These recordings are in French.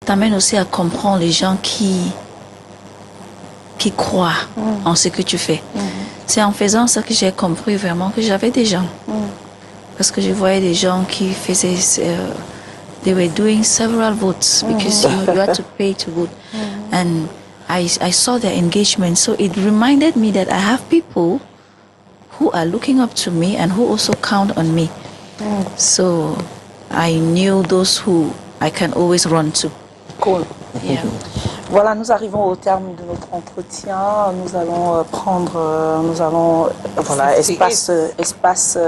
t'amène aussi à comprendre les gens qui croient en ce que tu fais. C'est en faisant ça que j'ai compris vraiment que j'avais des gens. Parce que je voyais des gens qui faisaient... they were doing several votes because you had to pay to vote. And I saw their engagement. So it reminded me that I have people who are looking up to me and who also count on me. So I knew those who I can always run to. Cool. Yeah. Voilà, nous arrivons au terme de notre entretien. Nous allons voilà, espace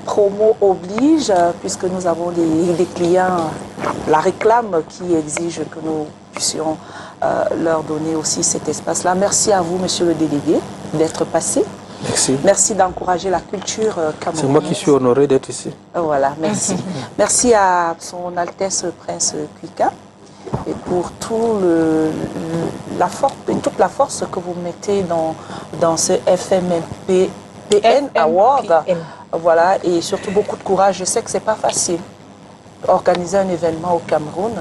promo oblige, puisque nous avons des clients, la réclame qui exige que nous puissions leur donner aussi cet espace-là. Merci à vous, monsieur le délégué, d'être passé. Merci. Merci d'encourager la culture camerounaise. C'est moi qui suis honoré d'être ici. Voilà, merci. Merci à son Altesse Prince Kwika. Et pour toute la force que vous mettez dans ce FMPN Award, voilà, et surtout beaucoup de courage. Je sais que c'est pas facile organiser un événement au Cameroun,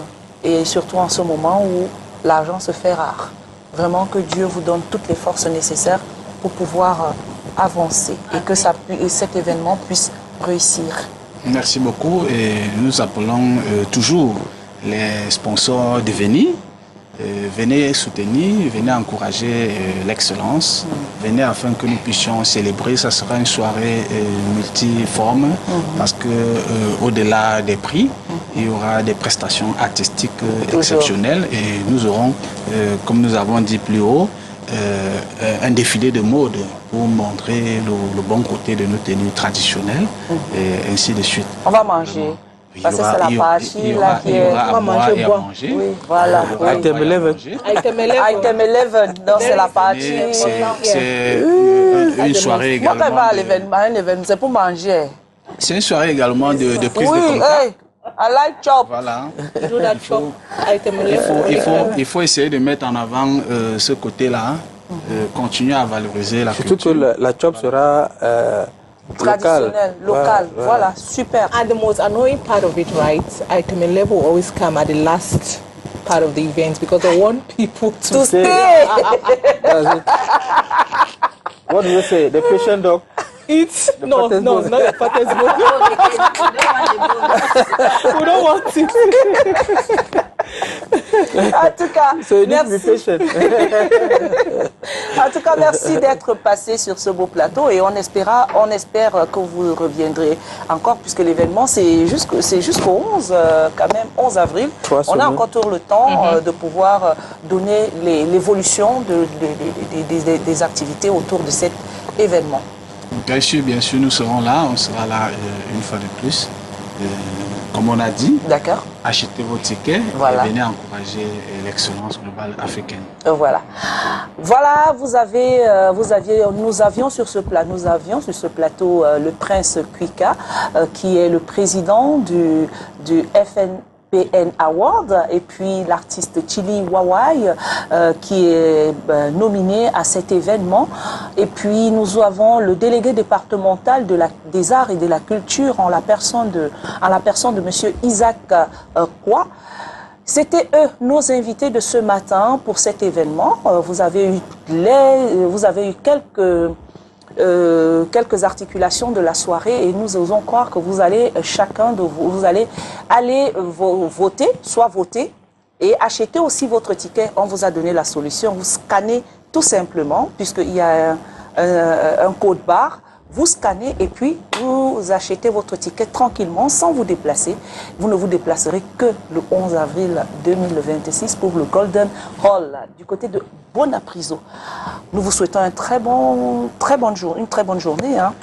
et surtout en ce moment où l'argent se fait rare. Vraiment que Dieu vous donne toutes les forces nécessaires pour pouvoir avancer et que cet événement puisse réussir. Merci beaucoup, et nous appelons toujours les sponsors de venir. Venez soutenir, venez encourager l'excellence, venez afin que nous puissions célébrer. Ça sera une soirée multiforme parce que au-delà des prix, il y aura des prestations artistiques exceptionnelles, et nous aurons, comme nous avons dit plus haut, un défilé de mode pour montrer le bon côté de nos tenues traditionnelles, et ainsi de suite. On va manger. Parce que c'est la partie là qui est... On va manger et à manger. Oui, voilà. Item 11. Item 11, donc c'est la partie... C'est une soirée également... Moi, quand je vais à un événement, c'est pour manger. C'est une soirée également de prise de contact. Oui, I like chop. Voilà. Il faut essayer de mettre en avant ce côté-là, continuer à valoriser la culture. Surtout que la chop sera... traditionnel, local. Voilà, super. And the most annoying part of it, right? Item 11 will always come at the last part of the event because they want people to stay. What do you say? The patient dog? It's no, not the fattest bone. We don't want it. En tout cas, merci. En tout cas, merci d'être passé sur ce beau plateau, et on espère que vous reviendrez encore, puisque l'événement c'est jusqu'au 11, quand même, 11 avril. On a encore tout le temps de pouvoir donner l'évolution des activités autour de cet événement. Bien sûr, nous serons là, on sera là une fois de plus. Comme on a dit, achetez vos tickets et venez encourager l'excellence globale africaine. Voilà. Voilà, nous avions sur ce plateau le prince Kwika, qui est le président du FNPN Award, et puis l'artiste Chili Wawai, qui est nominé à cet événement. Et puis nous avons le délégué départemental des arts et de la culture en la personne de monsieur Isaac Kwa. C'était eux, nos invités de ce matin pour cet événement. Vous avez eu quelques articulations de la soirée, et nous osons croire que vous allez aller voter, soit voter et acheter aussi votre ticket. On vous a donné la solution. Vous scannez tout simplement, puisqu'il y a un code barre. Vous scannez et puis vous achetez votre ticket tranquillement, sans vous déplacer. Vous ne vous déplacerez que le 11 avril 2026 pour le Golden Hall du côté de Bonapriso. Nous vous souhaitons une très bonne journée. Hein.